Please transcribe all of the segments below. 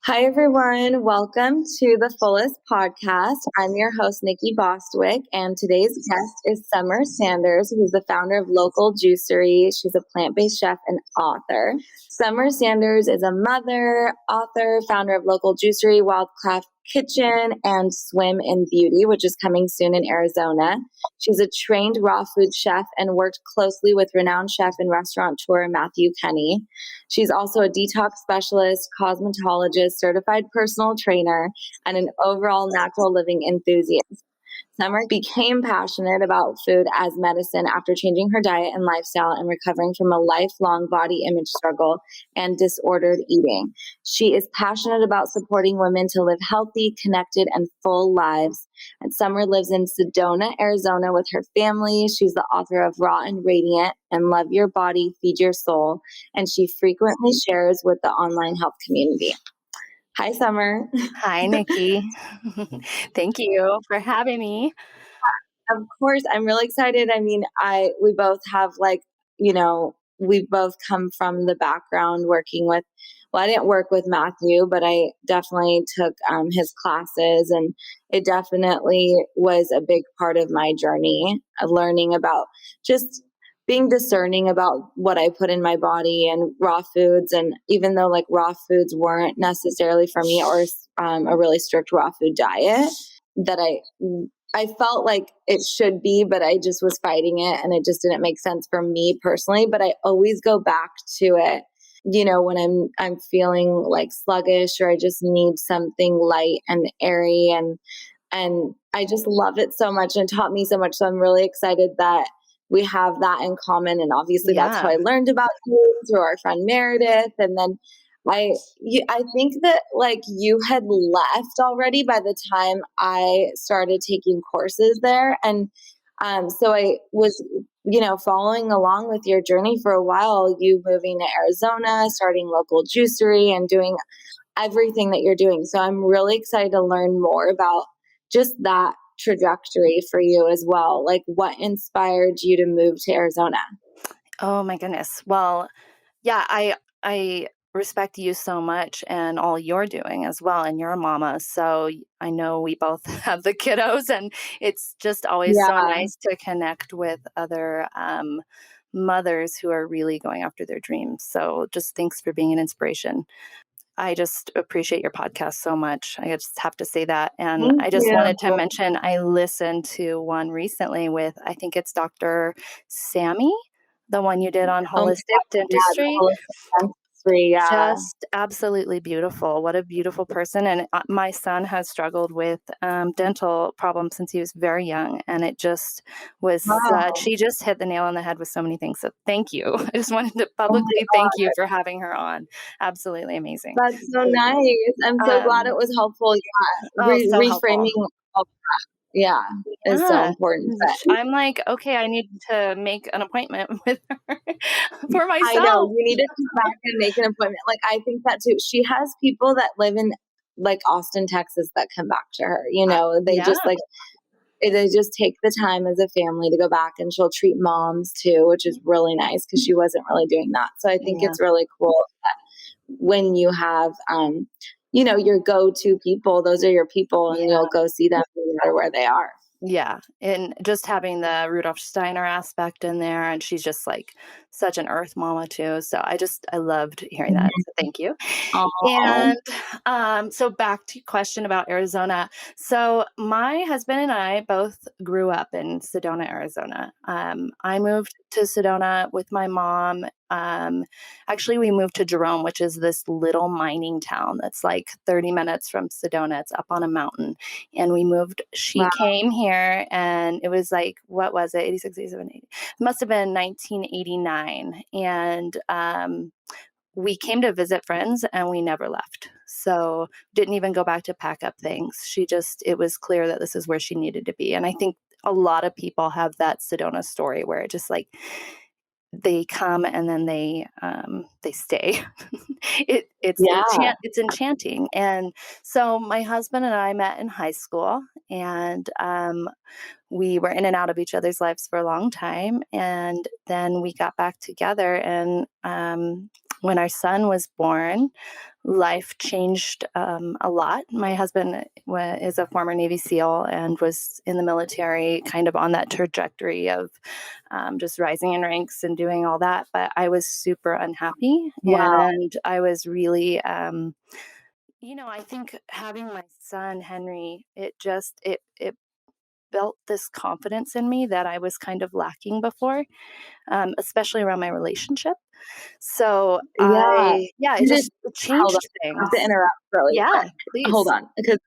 Hi, everyone. Welcome to the Fullest podcast. I'm your host, Nikki Bostwick, and today's guest is Summer Sanders, who's the founder of Local Juicery. She's a plant-based chef and author. Summer Sanders is a mother, author, founder of Local Juicery, Wildcraft Kitchen, and Swim in Beauty, which is coming soon in Arizona. She's a trained raw food chef and worked closely with renowned chef and restaurateur Matthew Kenny. She's also a detox specialist, cosmetologist, certified personal trainer, and an overall natural living enthusiast. Summer became passionate about food as medicine after changing her diet and lifestyle and recovering from a lifelong body image struggle and disordered eating. She is passionate about supporting women to live healthy, connected, and full lives. And Summer lives in Sedona, Arizona with her family. She's the author of Raw and Radiant and Love Your Body, Feed Your Soul. And she frequently shares with the online health community. Hi, Summer. Hi, Nikki. Thank you for having me. Of course, I'm really excited. I mean, we both have we both come from the background working with, well, I didn't work with Matthew, but I definitely took his classes, and it definitely was a big part of my journey of learning about just being discerning about what I put in my body and raw foods. And even though like raw foods weren't necessarily for me, or a really strict raw food diet, that I felt like it should be, but I just was fighting it, and it just didn't make sense for me personally. But I always go back to it, when I'm feeling like sluggish, or I just need something light and airy, and I just love it so much, and it taught me so much. So I'm really excited that we have that in common. And obviously that's how I learned about you, through our friend Meredith. And then I think that like you had left already by the time I started taking courses there. And so I was, following along with your journey for a while, you moving to Arizona, starting Local Juicery, and doing everything that you're doing. So I'm really excited to learn more about just that trajectory for you as well. Like, what inspired you to move to Arizona? Oh my goodness. Well, yeah, I respect you so much and all you're doing as well. And you're a mama. So I know we both have the kiddos, and it's just always so Yeah. nice to connect with other mothers who are really going after their dreams. So just thanks for being an inspiration. I just appreciate your podcast so much. I just have to say that. And Thank I just you. wanted to mention I listened to one recently with, I think it's Dr. Sammy, the one you did on Oh my holistic God, yeah, the dentistry. holistic dentistry, yeah. Just absolutely beautiful. What a beautiful person. And my son has struggled with dental problems since he was very young. And it just was Wow. she just hit the nail on the head with so many things. So thank you. I just wanted to Oh my publicly thank you God. for having her on. Absolutely amazing. That's so nice. I'm so glad it Um, was helpful. Yeah. oh, so helpful. Reframing, of yeah, is so Yeah. important. But I'm like, okay, I need to make an appointment with her for I know myself. you need to come back and make an appointment. Like, I think that too. She has people that live in like Austin, Texas, that come back to her. They Yeah. just like they just take the time as a family to go back, and she'll treat moms too, which is really nice because she wasn't really doing that. So I think Yeah. it's really cool that when you have, your go-to people, those are your people, and Yeah. you'll go see them no matter where they are. Yeah, and just having the Rudolph Steiner aspect in there, and she's just, like, such an earth mama too, so I loved hearing that, so thank you. Oh, And, so back to your question about Arizona. So my husband and I both grew up in Sedona, Arizona. I moved to Sedona with my mom. Actually, we moved to Jerome, which is this little mining town that's, like, 30 minutes from Sedona. It's up on a mountain. And she wow. came here, and it was like, what was it? 86, 87, 80. It must have been 1989. And we came to visit friends, and we never left. So didn't even go back to pack up things. It was clear that this is where she needed to be. And I think a lot of people have that Sedona story where it just like, they come and then they stay. Yeah. It's enchanting. And so my husband and I met in high school, and we were in and out of each other's lives for a long time, and then we got back together, and when our son was born, life changed a lot. My husband is a former Navy SEAL and was in the military, kind of on that trajectory of just rising in ranks and doing all that. But I was super unhappy, Wow. and I was really, I think having my son Henry, it built this confidence in me that I was kind of lacking before, especially around my relationship. So Yeah. yeah, it You did just hold on. changed I have to things. interrupt really Yeah, quick. Hold please. on, because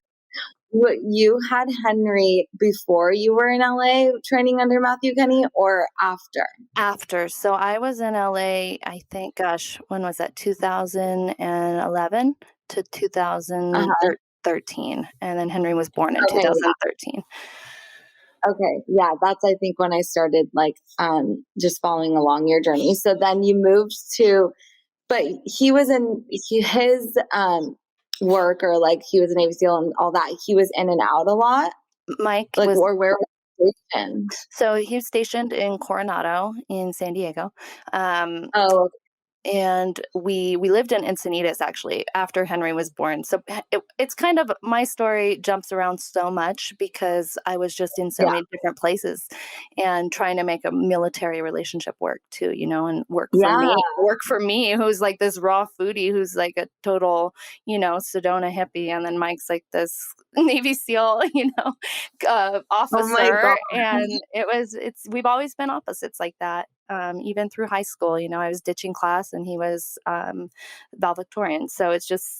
what you had Henry before you were in LA training under Matthew Kenny or after? After, so I was in LA, I think, gosh, when was that? 2011 to Uh-huh. 2013, and then Henry was born in Okay, yeah. 2013. Okay. Yeah, that's I think when I started like just following along your journey. So then you moved to but he was in his work or like he was a Navy SEAL and all that. He was in and out a lot. Mike Like was or where was he stationed? So he was stationed in Coronado in San Diego. Um, Oh, and we lived in Encinitas actually after Henry was born. So it's kind of, my story jumps around so much because I was just in so yeah. many different places and trying to make a military relationship work too, and Yeah. work for me, who's like this raw foodie, who's like a total, Sedona hippie, and then Mike's like this Navy SEAL, Oh my officer, god. and we've always been opposites like that. Even through high school, I was ditching class and he was valedictorian. So it's just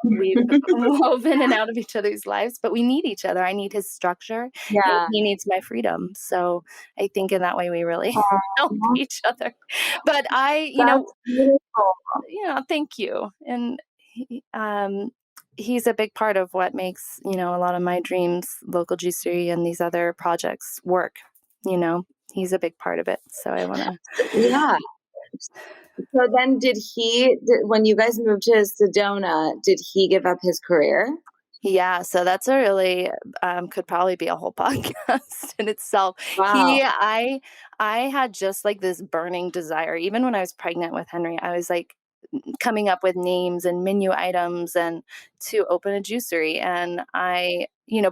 we've woven in and out of each other's lives, but we need each other. I need his structure, and Yeah. he needs my freedom. So I think in that way we really help Aw, each other. But that's beautiful. thank you. And he's a big part of what makes a lot of my dreams, local juicery, and these other projects work. He's a big part of it. So I want to. Yeah. So then when you guys moved to Sedona, did he give up his career? Yeah, so that's a really could probably be a whole podcast in itself. Wow. I had just like this burning desire. Even when I was pregnant with Henry, I was like coming up with names and menu items and to open a juicery. And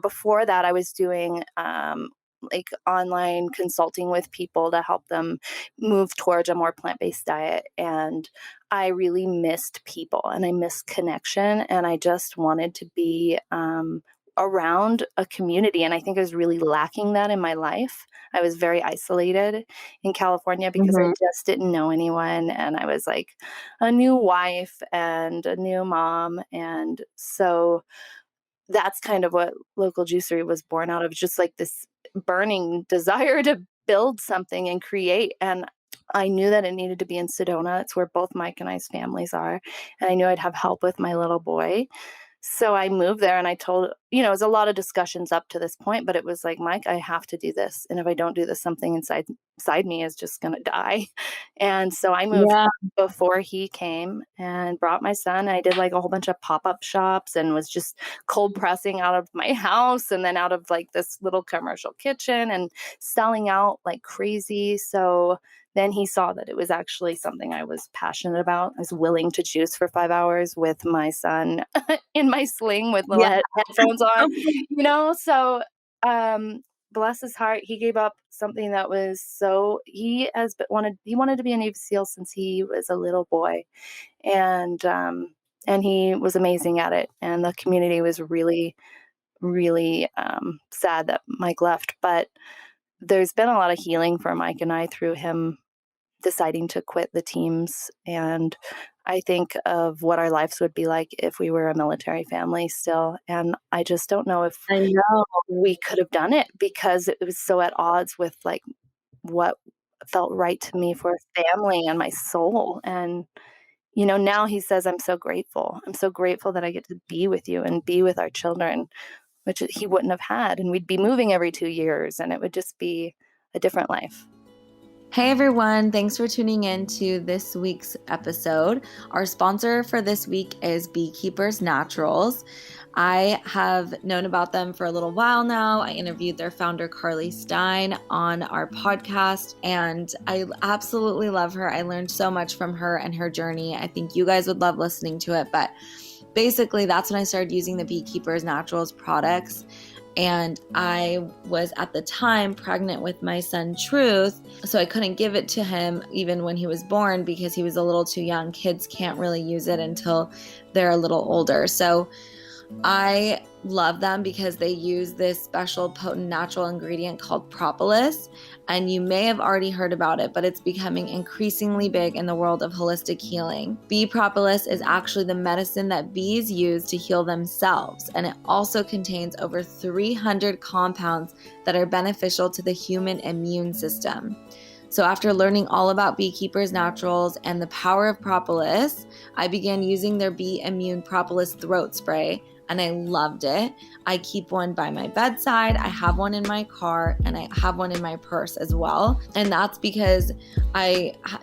before that, I was doing like online consulting with people to help them move towards a more plant-based diet. And I really missed people and I missed connection. And I just wanted to be around a community. And I think I was really lacking that in my life. I was very isolated in California because I Mhm. just didn't know anyone. And I was like a new wife and a new mom. And so that's kind of what local juicery was born out of, just like this burning desire to build something and create. And I knew that it needed to be in Sedona. It's where both Mike and I's families are. And I knew I'd have help with my little boy. So I moved there and I told, it was a lot of discussions up to this point, but it was like, Mike, I have to do this. And if I don't do this, something inside me is just going to die. And so I moved Yeah. before he came and brought my son. I did like a whole bunch of pop-up shops and was just cold pressing out of my house and then out of like this little commercial kitchen and selling out like crazy. So then he saw that it was actually something I was passionate about. I was willing to juice for 5 hours with my son in my sling with little Yeah. headphones on, So, um, bless his heart, he gave up something that was he wanted to be a Navy SEAL since he was a little boy, and he was amazing at it. And the community was really, really sad that Mike left, but there's been a lot of healing for Mike and I through him deciding to quit the teams. And I think of what our lives would be like if we were a military family still. And I just don't know if I know. we could have done it because it was so at odds with like what felt right to me for family and my soul. And, now he says, I'm so grateful. I'm so grateful that I get to be with you and be with our children, which he wouldn't have had. And we'd be moving every 2 years and it would just be a different life. Hey everyone, thanks for tuning in to this week's episode. Our sponsor for this week is Beekeepers Naturals. I have known about them for a little while now. I interviewed their founder, Carly Stein, on our podcast, and I absolutely love her. I learned so much from her and her journey. I think you guys would love listening to it, but basically that's when I started using the Beekeepers Naturals products. And I was at the time pregnant with my son Truth, so I couldn't give it to him even when he was born because he was a little too young. Kids can't really use it until they're a little older. So I love them because they use this special potent natural ingredient called propolis. And you may have already heard about it, but it's becoming increasingly big in the world of holistic healing. Bee propolis is actually the medicine that bees use to heal themselves. And it also contains over 300 compounds that are beneficial to the human immune system. So after learning all about Beekeepers Naturals and the power of propolis, I began using their Bee Immune Propolis Throat Spray, and I loved it. I keep one by my bedside, I have one in my car, and I have one in my purse as well. And that's because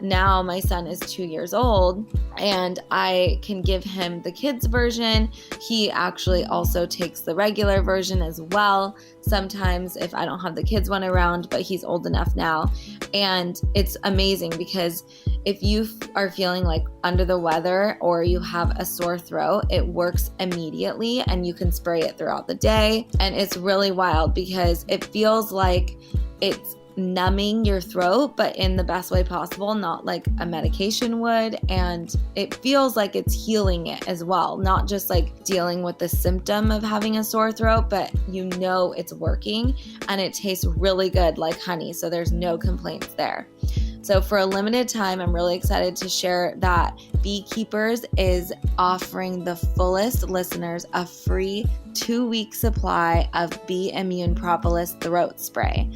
now my son is 2 years old and I can give him the kids version. He actually also takes the regular version as well, sometimes if I don't have the kids one around, but he's old enough now. And it's amazing because if you are feeling like under the weather or you have a sore throat, it works immediately and you can spray it throughout the day. And it's really wild because it feels like it's numbing your throat, but in the best way possible, not like a medication would. And it feels like it's healing it as well, not just like dealing with the symptom of having a sore throat, but you know it's working and it tastes really good like honey. So there's no complaints there. So for a limited time, I'm really excited to share that Beekeepers is offering the fullest listeners a free 2-week supply of Bee Immune Propolis Throat Spray.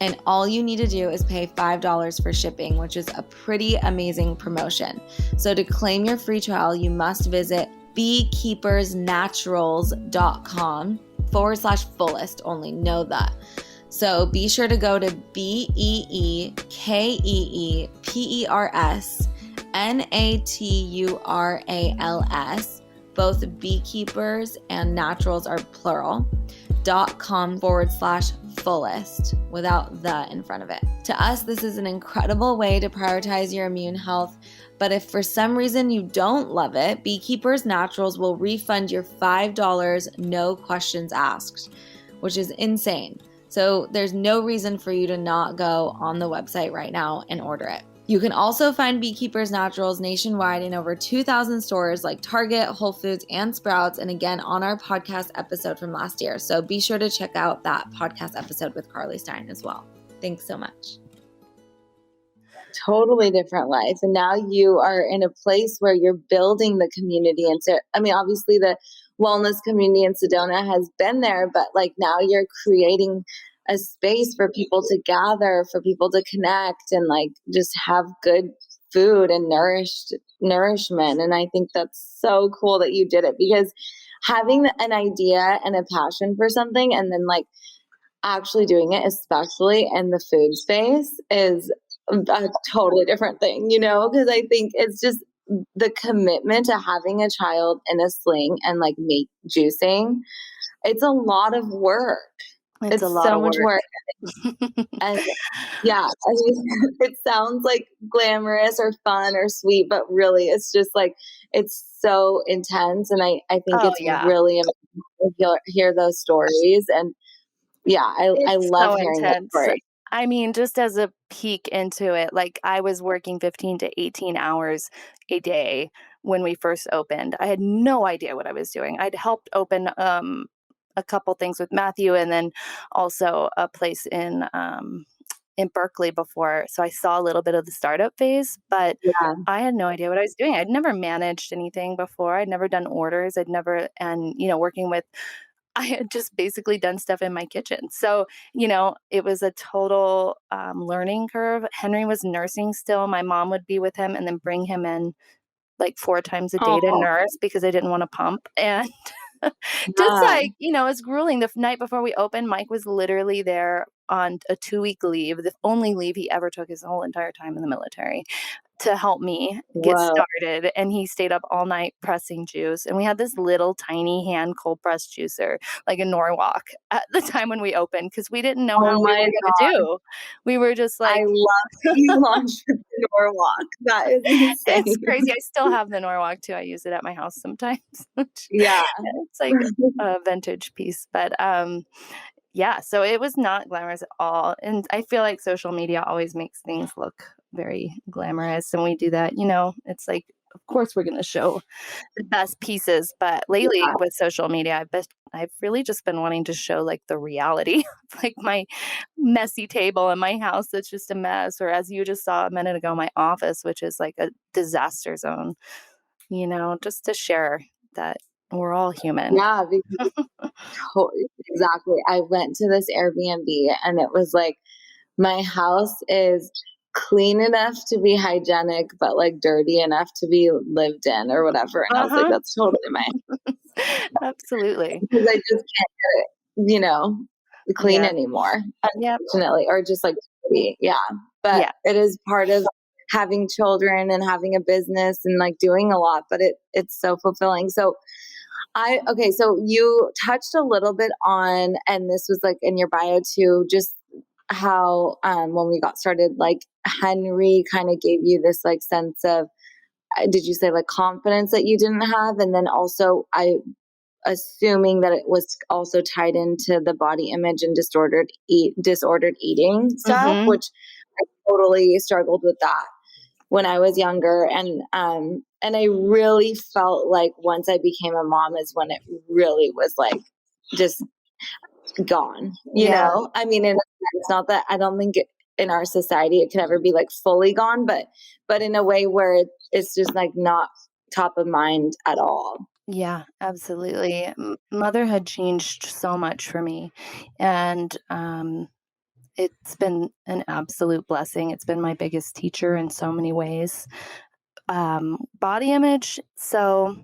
And all you need to do is pay $5 for shipping, which is a pretty amazing promotion. So to claim your free trial, you must visit beekeepersnaturals.com/fullest only. Know that. So be sure to go to BeekeepersNaturals, both beekeepers and naturals are plural, .com/fullest without the in front of it. To us, this is an incredible way to prioritize your immune health. But if for some reason you don't love it, Beekeepers Naturals will refund your $5, no questions asked, which is insane. So there's no reason for you to not go on the website right now and order it. You can also find Beekeepers Naturals nationwide in over 2,000 stores like Target, Whole Foods, and Sprouts, and again on our podcast episode from last year. So be sure to check out that podcast episode with Carly Stein as well. Thanks so much. Totally different life. And now you are in a place where you're building the community. And so, I mean, obviously the wellness community in Sedona has been there, but like now you're creating a space for people to gather, for people to connect and like just have good food and nourishment. And I think that's so cool that you did it, because having an idea and a passion for something and then like actually doing it, especially in the food space, is a totally different thing, you know, because I think it's just the commitment to having a child in a sling and like make juicing. It's a lot of work. It's a lot so of much work. And yeah, I mean, it sounds like glamorous or fun or sweet, but really it's just like, it's so intense. And I think it's really amazing to hear those stories. And yeah, I love so hearing that intense. story. I mean, just as a peek into it, like I was working 15 to 18 hours a day when we first opened. I had no idea what I was doing. I'd helped open a couple things with Matthew, and then also a place in Berkeley before. So I saw a little bit of the startup phase, but Yeah. I had no idea what I was doing. I'd never managed anything before. I'd never done orders. And working with, I had just basically done stuff in my kitchen. So, it was a total learning curve. Henry was nursing still. My mom would be with him and then bring him in like 4 times a day to Oh, nurse because I didn't want to pump. And just yeah. like, it's grueling. The night before we opened, Mike was literally there on a 2-week leave, the only leave he ever took his whole entire time in the military, to help me get Whoa. started, and he stayed up all night pressing juice, and we had this little tiny hand cold press juicer, like a Norwalk, at the time when we opened because we didn't know how Oh we my were gonna god. do. We were just I like, love that you launched the Norwalk. That is it's insane. crazy. I still have the Norwalk too. I use it at my house sometimes, which Yeah. it's like a vintage piece, but, yeah, so it was not glamorous at all, and I feel like social media always makes things look very glamorous, and we do that, it's like, of course, we're gonna show the best pieces, but lately Yeah. with social media, I've really just been wanting to show, like, the reality, like, my messy table in my house that's just a mess, or as you just saw a minute ago, my office, which is like a disaster zone, just to share that we're all human. Yeah, because exactly. I went to this Airbnb and it was like my house is clean enough to be hygienic, but like dirty enough to be lived in or whatever. And I was like, Uh-huh. that's totally my Absolutely. because I just can't get it, clean Yeah. anymore, Yep. unfortunately, or just like dirty. Yeah. But Yeah. it is part of having children and having a business and like doing a lot, but it's so fulfilling. So okay, so you touched a little bit on, and this was like in your bio too, just how when we got started, like Henry kind of gave you this like sense of, did you say like confidence that you didn't have, and then also I assuming that it was also tied into the body image and disordered eating stuff, Mhm. which I totally struggled with that when I was younger, and I really felt like once I became a mom is when it really was like just gone. Yeah. I mean, it's not that I don't think in our society it can ever be like fully gone, but in a way where it's just like not top of mind at all. Yeah, absolutely. Motherhood changed so much for me, and, it's been an absolute blessing. It's been my biggest teacher in so many ways. Body image, so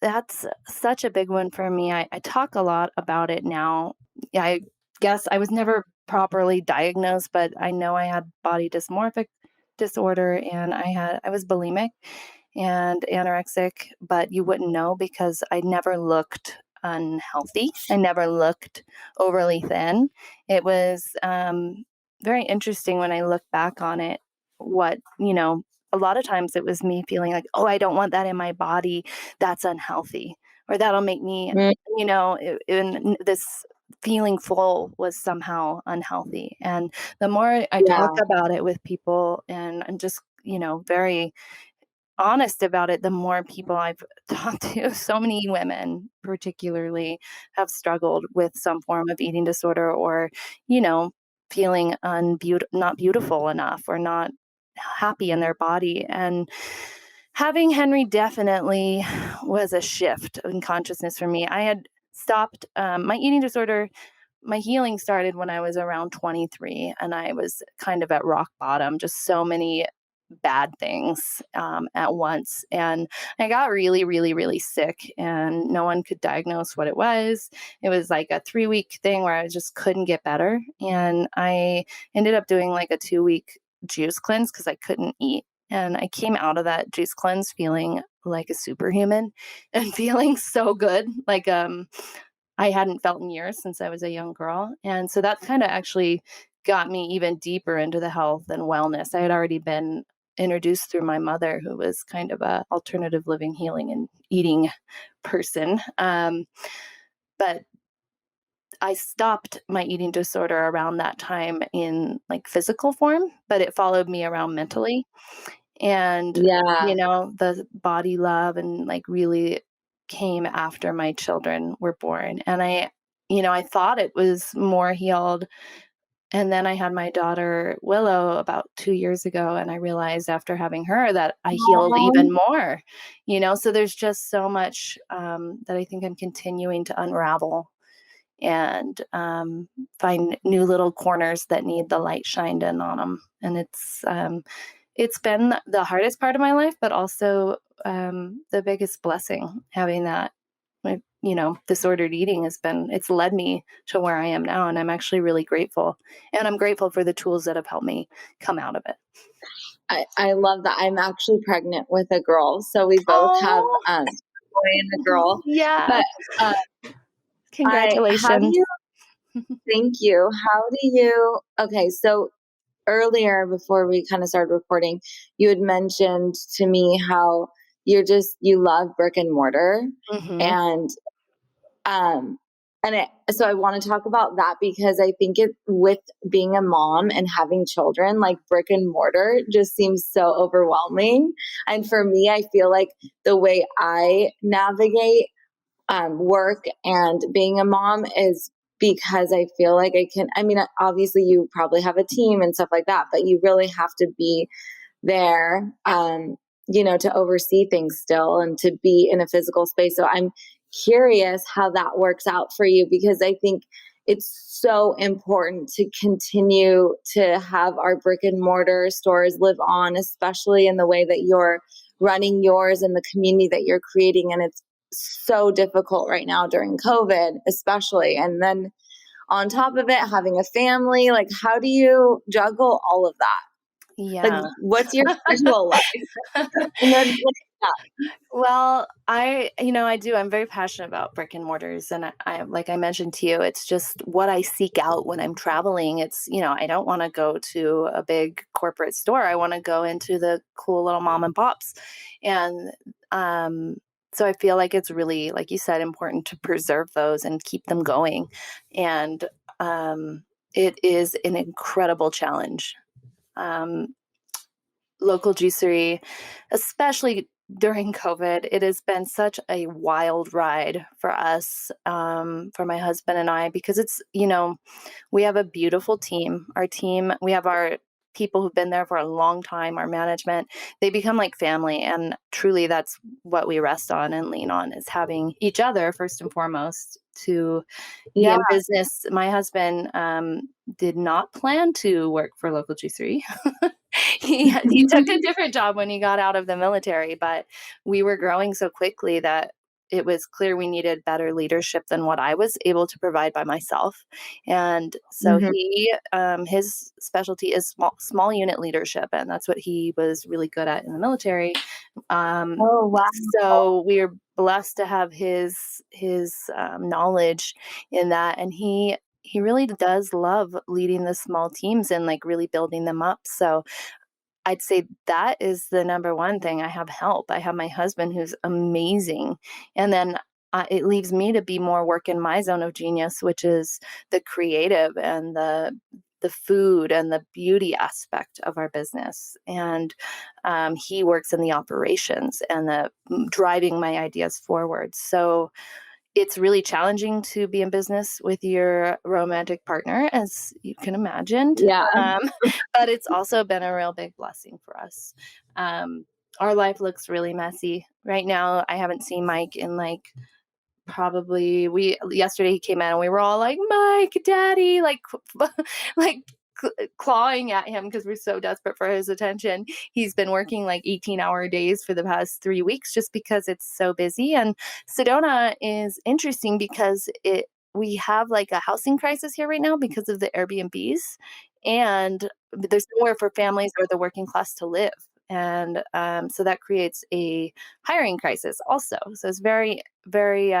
that's such a big one for me. I talk a lot about it now. Yeah, I guess I was never properly diagnosed, but I know I had body dysmorphic disorder, and I was bulimic and anorexic, but you wouldn't know because I never looked unhealthy. I never looked overly thin. It was very interesting when I look back on it. A lot of times it was me feeling like, oh, I don't want that in my body. That's unhealthy, or that'll make me, Mm, in this feeling full was somehow unhealthy. And the more I talk yeah, about it with people, and just, very honest about it, the more people I've talked to, so many women particularly have struggled with some form of eating disorder, or, you know, feeling not beautiful enough, or not happy in their body. And having Henry definitely was a shift in consciousness for me. I had stopped my eating disorder. My healing started when I was around 23, and I was kind of at rock bottom, just so many bad things at once. And I got really, really, really sick, and no one could diagnose what it was. It was like a 3-week thing where I just couldn't get better. And I ended up doing like a 2-week juice cleanse because I couldn't eat. And I came out of that juice cleanse feeling like a superhuman and feeling so good. Like, I hadn't felt in years since I was a young girl. And so that kind of actually got me even deeper into the health and wellness. I had already been introduced through my mother, who was kind of a alternative living, healing, and eating person. But I stopped my eating disorder around that time in like physical form, but it followed me around mentally. And, yeah. the body love and like really came after my children were born. And I thought it was more healed. And then I had my daughter Willow about 2 years ago, and I realized after having her that I healed even more. So there's just so much that I think I'm continuing to unravel, and find new little corners that need the light shined in on them. And it's been the hardest part of my life, but also the biggest blessing having that. Disordered eating it's led me to where I am now, and I'm actually really grateful. And I'm grateful for the tools that have helped me come out of it. I love that. I'm actually pregnant with a girl, so we both have Oh, a boy and a girl. yeah. But I how do Congratulations. you thank you. How do you okay, so earlier before we kind of started recording, you had mentioned to me how you love brick and mortar Mhm. and um so I want to talk about that because I think it with being a mom and having children, like brick and mortar just seems so overwhelming. And for me, I feel like the way I navigate work and being a mom is because I feel like I mean, obviously you probably have a team and stuff like that, but you really have to be there, to oversee things still and to be in a physical space. So I'm curious how that works out for you because I think it's so important to continue to have our brick and mortar stores live on, especially in the way that you're running yours and the community that you're creating. And it's so difficult right now during COVID, especially. And then on top of it, having a family, like how do you juggle all of that? Like, Yeah. what's your schedule like? And then Well, I do. I'm very passionate about brick and mortars. And like I mentioned to you, it's just what I seek out when I'm traveling. I don't want to go to a big corporate store. I want to go into the cool little mom and pops. And um, so I feel like it's really, like you said, important to preserve those and keep them going. And it is an incredible challenge. Um, Local juicery, especially during COVID, it has been such a wild ride for us, for my husband and I, because we have a beautiful team. Our team, we have our people who've been there for a long time, our management, they become like family. And truly, that's what we rest on and lean on is having each other, first and foremost, to be yeah, in business. My husband did not plan to work for local juicery. He took a different job when he got out of the military, but we were growing so quickly that it was clear we needed better leadership than what I was able to provide by myself. And so mhm. his specialty is small unit leadership, and that's what he was really good at in the military. Um, Oh, wow. so we're blessed to have his knowledge in that, and he really does love leading the small teams and like really building them up. So I'd say that is the number one thing. I have help. I have my husband who's amazing. And then it leaves me to be more work in my zone of genius, which is the creative and the food and the beauty aspect of our business. And he works in the operations and the driving my ideas forward. So it's really challenging to be in business with your romantic partner, as you can imagine. Yeah. Um, but it's also been a real big blessing for us. Our life looks really messy right now. I haven't seen Mike in like probably we yesterday he came in and we were all like, "Mike, Daddy," like like clawing at him because we're so desperate for his attention. He's been working like 18-hour days for the past 3 weeks just because it's so busy. And Sedona is interesting because it we have like a housing crisis here right now because of the Airbnbs, and there's nowhere for families or the working class to live. And so that creates a hiring crisis also. So it's very, very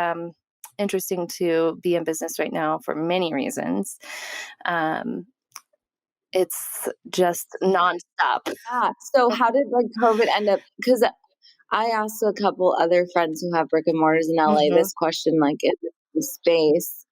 interesting to be in business right now for many reasons. Um, it's just nonstop. Yeah. So how did like COVID end up? Because I asked a couple other friends who have brick and mortars in LA Mhm. this question, like in the space.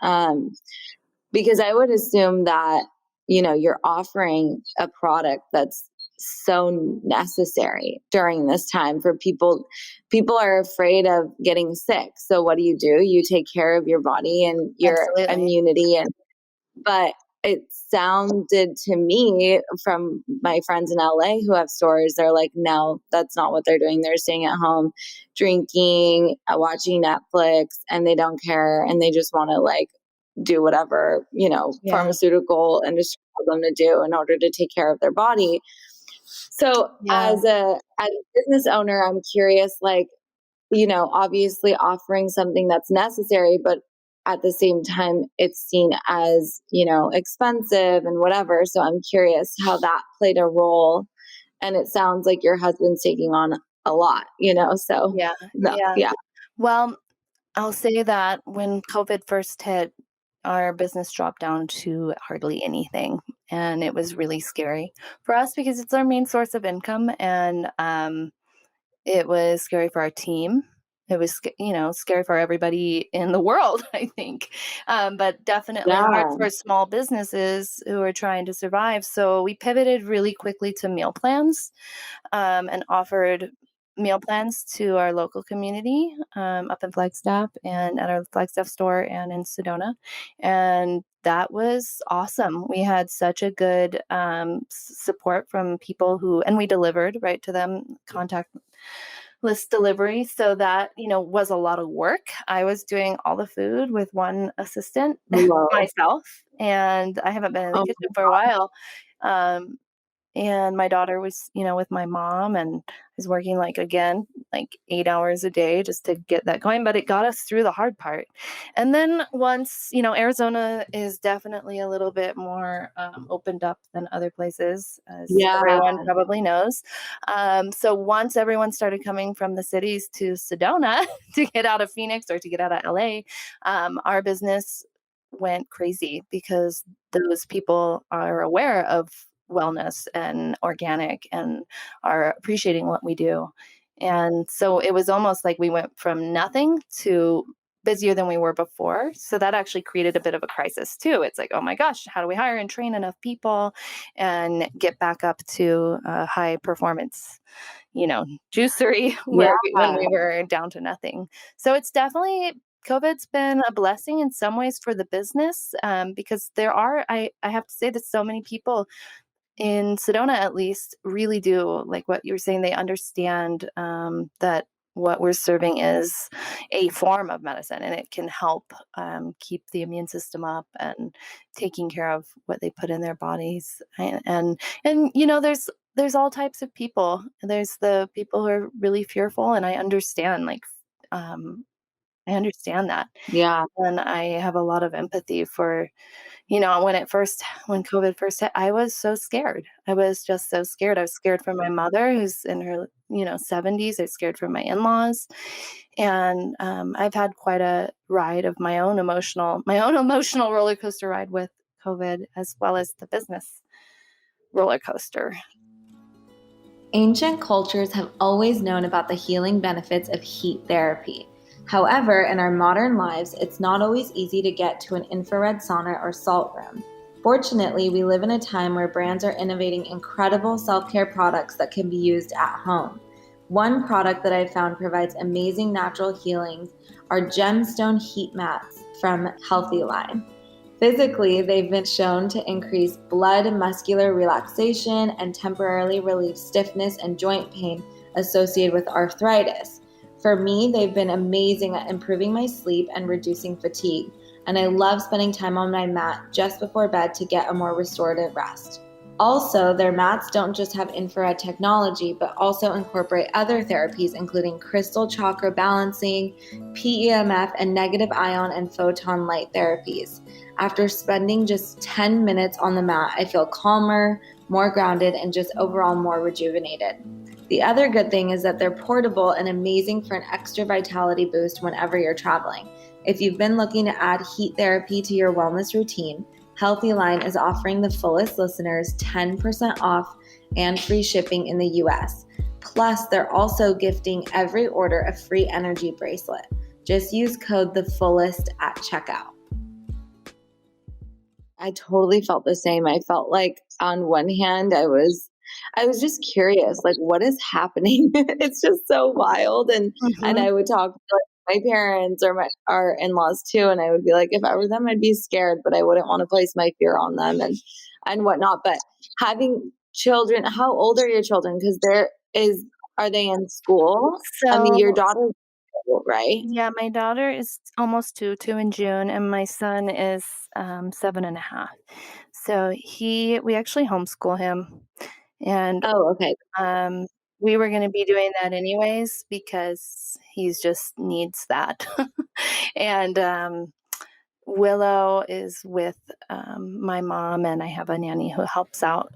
Because I would assume that, you're offering a product that's so necessary during this time for people. People are afraid of getting sick. So what do? You take care of your body and your Absolutely. immunity but it sounded to me from my friends in LA who have stores, they're like, no, that's not what they're doing. They're staying at home, drinking, watching Netflix, and they don't care. And they just want to like do whatever, Yeah. pharmaceutical industry tells them to do in order to take care of their body. So Yeah. as a business owner, I'm curious, like, obviously offering something that's necessary, but at the same time, it's seen as, expensive and whatever. So I'm curious how that played a role And it sounds like your husband's taking on a lot, so Yeah, no, yeah. yeah. Well, I'll say that when COVID first hit, our business dropped down to hardly anything, and it was really scary for us because it's our main source of income, and it was scary for our team. It was, scary for everybody in the world, I think. But definitely hard Yeah. for small businesses who are trying to survive. So we pivoted really quickly to meal plans, and offered meal plans to our local community, up in Flagstaff and at our Flagstaff store and in Sedona. And that was awesome. We had such a good support from people who, and we delivered right to them, contact list delivery. So that, was a lot of work. I was doing all the food with one assistant Hello. myself, and I haven't been in the Oh kitchen for a while. Um, and my daughter was, with my mom and was working like 8 hours a day just to get that going. But it got us through the hard part. And then once, Arizona is definitely a little bit more opened up than other places, as yeah. everyone probably knows. So once everyone started coming from the cities to Sedona to get out of Phoenix or to get out of LA, our business went crazy because those people are aware of wellness and organic and are appreciating what we do. And so it was almost like we went from nothing to busier than we were before. So that actually created a bit of a crisis too. It's like, oh my gosh, how do we hire and train enough people and get back up to high performance, juicery Yeah. when we were down to nothing. So it's definitely COVID's been a blessing in some ways for the business, because I have to say that so many people in Sedona, at least, really do like what you were saying. They understand that what we're serving is a form of medicine, and it can help keep the immune system up and taking care of what they put in their bodies. And there's all types of people. There's the people who are really fearful, and I understand um, I understand that, Yeah. and I have a lot of empathy for when COVID first hit, I was so scared. I was just so scared. I was scared for my mother who's in her, 70s. I was scared for my in-laws. And I've had quite a ride of my own emotional roller coaster ride with COVID, as well as the business roller coaster. Ancient cultures have always known about the healing benefits of heat therapy. However, in our modern lives, it's not always easy to get to an infrared sauna or salt room. Fortunately, we live in a time where brands are innovating incredible self care products that can be used at home. One product that I found provides amazing natural healings are gemstone heat mats from Healthy Line. Physically, they've been shown to increase blood and muscular relaxation and temporarily relieve stiffness and joint pain associated with arthritis. For me, they've been amazing at improving my sleep and reducing fatigue, and I love spending time on my mat just before bed to get a more restorative rest. Also, their mats don't just have infrared technology, but also incorporate other therapies, including crystal chakra balancing, PEMF, and negative ion and photon light therapies. After spending just 10 minutes on the mat, I feel calmer, more grounded, and just overall more rejuvenated. The other good thing is that they're portable and amazing for an extra vitality boost whenever you're traveling. If you've been looking to add heat therapy to your wellness routine, Healthy Line is offering the fullest listeners 10% off and free shipping in the US. Plus, they're also gifting every order a free energy bracelet. Just use code THEFULLEST at checkout. I totally felt the same. I felt like on one hand, I was just curious, like what is happening? It's just so wild. And Hmm. I would talk to like my parents or my our in-laws too, and I would be like, if I were them, I'd be scared, but I wouldn't want to place my fear on them and whatnot. But having children, how old are your children? Because are they in school? I mean, your So, daughter's school, right? yeah, my daughter is almost two in June, and my son is 7.5. So we actually homeschool him, and Oh, okay. Um, we were gonna be doing that anyways because he's just needs that. And, Willow is with, my mom, and I have a nanny who helps out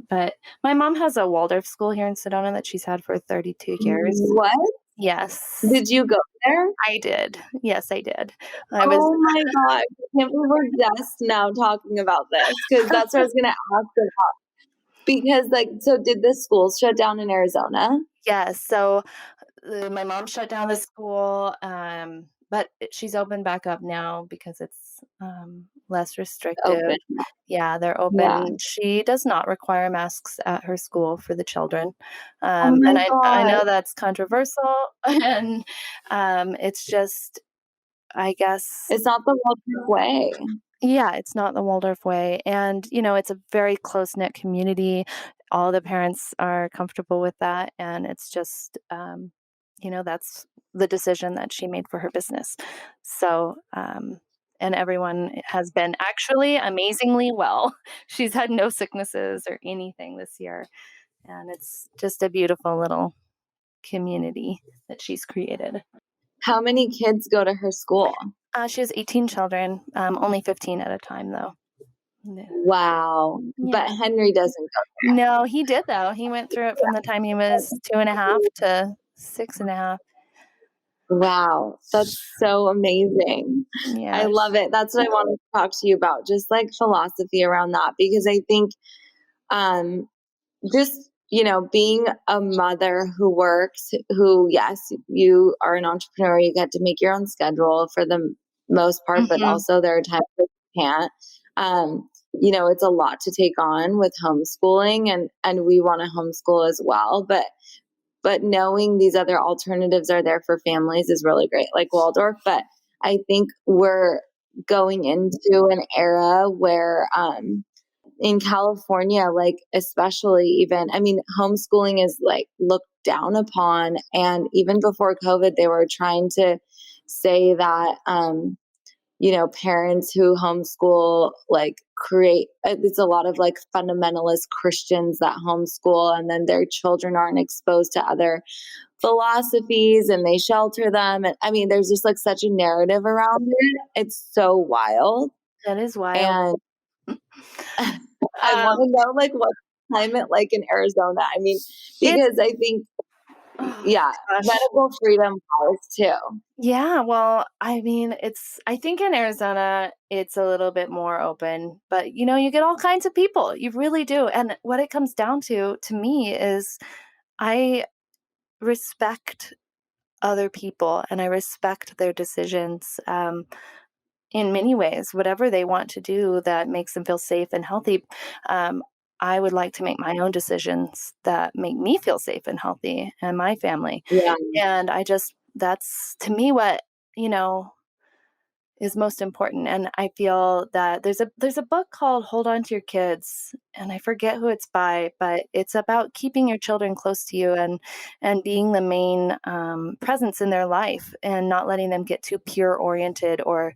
But my mom has a Waldorf school here in Sedona that she's had for 32 years. What? Yes, Did you go there? I did. Yes, I did. I was Oh my god, I can't believe we're just now talking about this because that's what I was gonna ask about. Because, like, so did the schools shut down in Arizona? Yes, so my mom shut down the school, but she's opened back up now because it's less restrictive. Open. Yeah, they're Yeah. open. She does not require masks at her school for the children, Oh my and I god. know that's controversial, and it's just I guess It's not the Waldorf way. yeah, it's not the Waldorf way, and, it's a very close-knit community. All the parents are comfortable with that, and it's just, that's the decision that she made for her business. So, and everyone has been actually amazingly well. She's had no sicknesses or anything this year, and it's just a beautiful little community that she's created. How many kids go to her school? She has 18 children, only 15 at a time, though. Yeah. Wow. Yeah. But Henry doesn't go. No, he did though. He went through it from the time he was 2.5 to 6.5. Wow, that's so amazing. I Yes. love it. That's what I wanted to talk to you about, just like philosophy around that, because I think um just, being a mother who works, who, yes, you are an entrepreneur, you get to make your own schedule for the most part, but Mhm. also there are times that you can't. It's a lot to take on with homeschooling and we want to homeschool as well, but knowing these other alternatives are there for families is really great, like Waldorf. But I think we're going into an era where in California, like especially even, I mean, homeschooling is like looked down upon. And even before COVID, they were trying to say that, parents who homeschool like create, it's a lot of like fundamentalist Christians that homeschool and then their children aren't exposed to other philosophies and they shelter them. And I mean, there's just like such a narrative around it. It's so wild. That is wild. And I Um, want to know like what climate like in Arizona. I mean, it's because I think oh yeah, gosh. medical freedom matters too. Yeah, well, I mean, I think in Arizona, it's a little bit more open, but you get all kinds of people. You really do. And what it comes down to me, is I respect other people and I respect their decisions. In many ways, whatever they want to do that makes them feel safe and healthy. Um, I would like to make my own decisions that make me feel safe and healthy and my family. Yeah, And that's to me what, you know, is most important. And I feel that there's a book called Hold On to Your Kids, and I forget who it's by, but it's about keeping your children close to you and being the main presence in their life and not letting them get too peer oriented or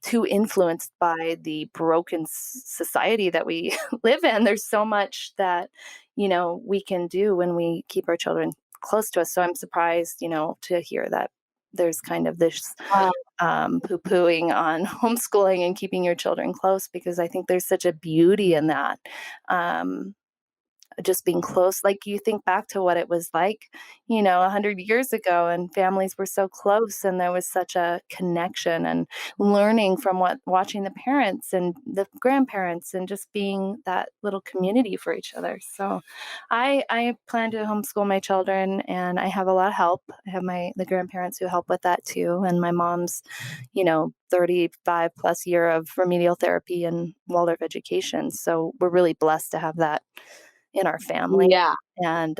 too influenced by the broken society that we live in. There's so much that we can do when we keep our children close to us. So I'm surprised, to hear that there's kind of this wow, poo-pooing on homeschooling and keeping your children close, because I think there's such a beauty in that. Um, just being close, like you think back to what it was like 100 years ago, and families were so close and there was such a connection, and learning from what watching the parents and the grandparents and just being that little community for each other. So I plan to homeschool my children, and I have a lot of help. I have the grandparents who help with that too, and my mom's 35 plus year of remedial therapy and Waldorf education. So we're really blessed to have that in our family, yeah, and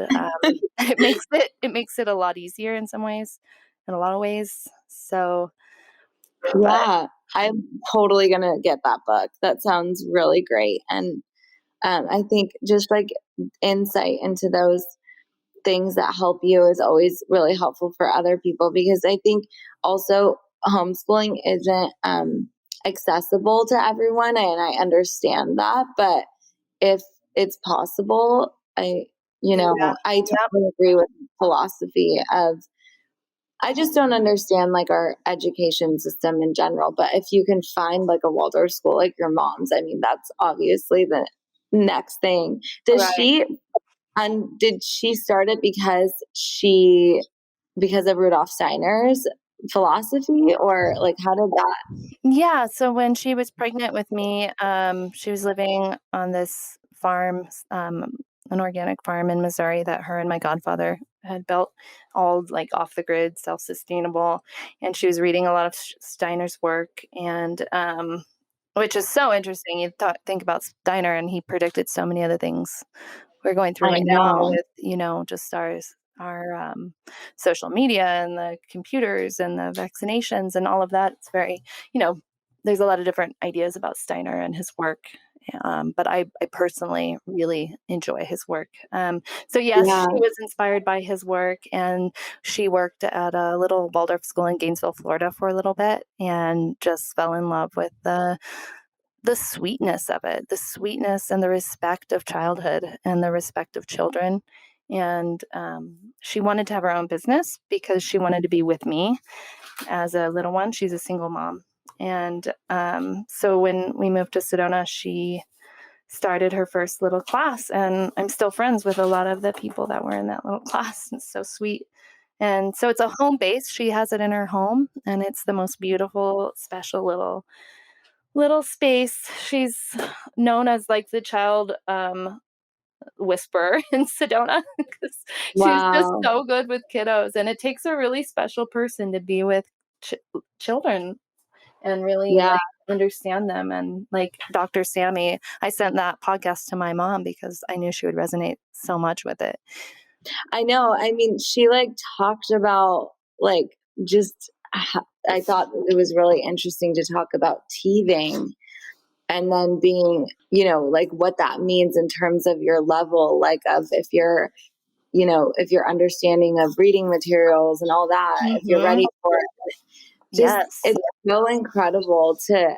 it makes it a lot easier in some ways, in a lot of ways. So, but yeah. I'm totally gonna get that book. That sounds really great. And I think just like insight into those things that help you is always really helpful for other people because I think also homeschooling isn't accessible to everyone and I understand that, but if it's possible, yeah, I yep. totally agree with philosophy of I just don't understand like our education system in general, but if you can find like a Waldorf school like your mom's, I mean that's obviously next thing. Does Right. she and did she start it because of Rudolf Steiner's philosophy, or like how did that? Yeah, so when she was pregnant with me, she was living on this farm, an organic farm in Missouri that her and my godfather had built, all like off the grid, self-sustainable. And she was reading a lot of Steiner's work, and which is so interesting. You think about Steiner, and he predicted so many other things we're going through I right now know. with, just our social media and the computers and the vaccinations and all of that. It's very, you know, there's a lot of different ideas about Steiner and his work. But I personally really enjoy his work. So yes, Yeah. she was inspired by his work, and she worked at a little Waldorf school in Gainesville, Florida, for a little bit, and just fell in love with the sweetness of it, the sweetness and the respect of childhood and the respect of children. And she wanted to have her own business because she wanted to be with me as a little one. She's a single mom. And so when we moved to Sedona, she started her first little class. And I'm still friends with a lot of the people that were in that little class. It's so sweet. And so it's a home base. She has it in her home, and it's the most beautiful, special little space. She's known as like the child whisperer in Sedona because she's just Wow. so good with kiddos, and it takes a really special person to be with ch- children and really Yeah. like understand them. And like Dr. Sammy, I sent that podcast to my mom because I knew she would resonate so much with it. I know. I mean, she like talked about like just I thought it was really interesting to talk about teething and then being, like what that means in terms of your level, like of if you're understanding of reading materials and all that, if you're Hmm. ready for it. Just Yes. it's so incredible to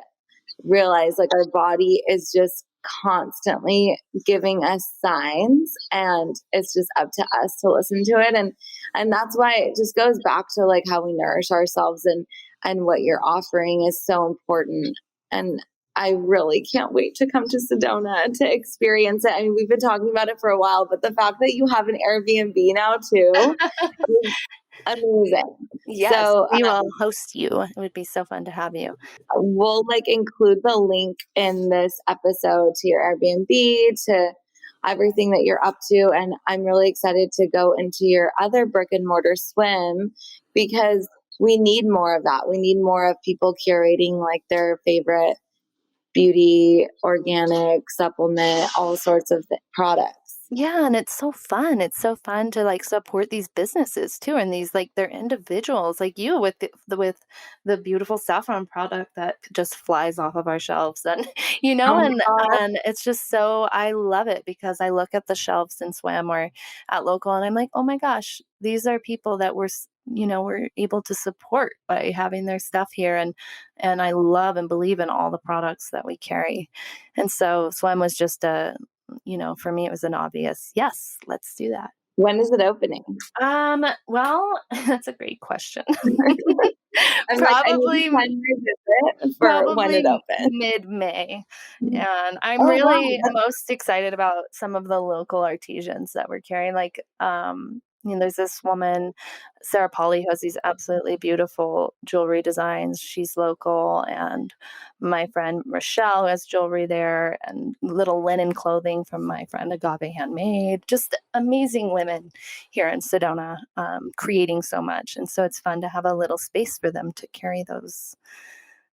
realize like our body is just constantly giving us signs, and it's just up to us to listen to it. And that's why it just goes back to like how we nourish ourselves, and what you're offering is so important. And I really can't wait to come to Sedona to experience it. I mean, we've been talking about it for a while, but the fact that you have an Airbnb now too is amazing. Yes, So we will host you. It would be so fun to have you. we'll like include the link in this episode to your Airbnb, to everything that you're up to. And I'm really excited to go into your other brick and mortar swim, because we need more of that. We need more of people curating like their favorite beauty, organic, supplement, all sorts of products. Yeah, and it's so fun. It's so fun to like support these businesses too, and these like they're individuals like you with the beautiful saffron product that just flies off of our shelves, and Oh my and God. it's just so I love it because I look at the shelves in Swam or at local, and I'm like, oh my gosh, these are people that we're able to support by having their stuff here, and I love and believe in all the products that we carry, and so Swam was just for me, it was an obvious, yes, let's do that. When is it opening? Well, that's a great question. I'm like, I need to Probably plan my visit for when it Probably opens. mid-May, and I'm Oh wow. really most excited about some of the local artisans that we're carrying, like, there's this woman, Sarah Polly, who has these absolutely beautiful jewelry designs. She's local, and my friend Rochelle, who has jewelry there, and little linen clothing from my friend Agave Handmade. Just amazing women here in Sedona, creating so much, and so it's fun to have a little space for them to carry those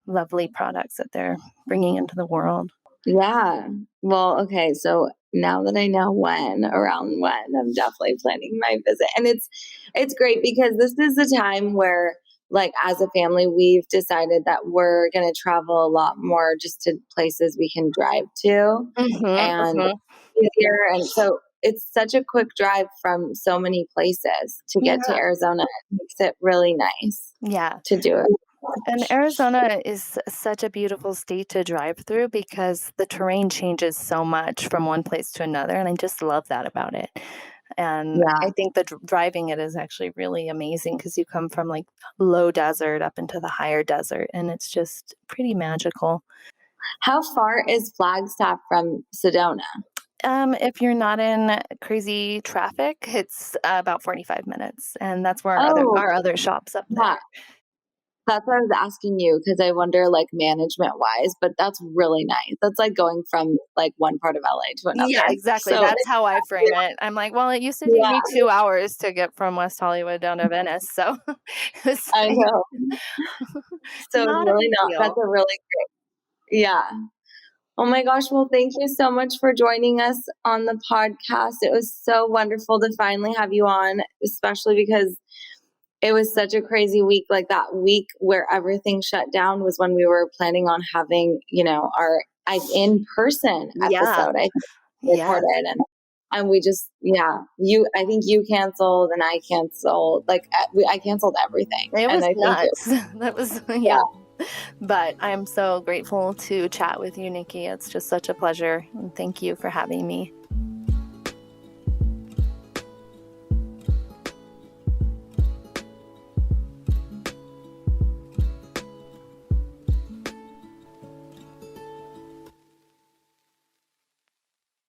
lovely products that they're bringing into the world. Yeah. Well, okay. So now that I know around when, I'm definitely planning my visit. And it's great because this is a time where like as a family we've decided that we're going to travel a lot more just to places we can drive to Mhm, and mhm. easier. And so it's such a quick drive from so many places to get to Yeah, Arizona. It makes it really nice yeah, to do it. and Arizona is such a beautiful state to drive through because the terrain changes so much from one place to another, and I just love that about it, and Yeah. I think that driving it is actually really amazing because you come from, like, low desert up into the higher desert, and it's just pretty magical. How far is Flagstaff from Sedona? If you're not in crazy traffic, it's about 45 minutes, and that's where Oh, our other shops up there. yeah. That's what I was asking you because I wonder, like, management-wise, but that's really nice. That's like going from, like, one part of LA to Yeah, another. exactly. So That's how I frame it. I'm like, well, it used to take yeah, me 2 hours to get from West Hollywood down to Venice, so it's I like know. So it's not a really big not that's deal. a really great yeah. Oh my gosh, well, thank you so much for joining us on the podcast. It was so wonderful to finally have you on, especially because it was such a crazy week. Like that week where everything shut down was when we were planning on having, our in-person Yeah, episode. I think yeah. recorded and we just you I think you canceled and I canceled. Like I canceled everything, It and was I think it nuts. That was yeah. yeah. But I'm so grateful to chat with you, Nikki. It's just such a pleasure, and thank you for having me.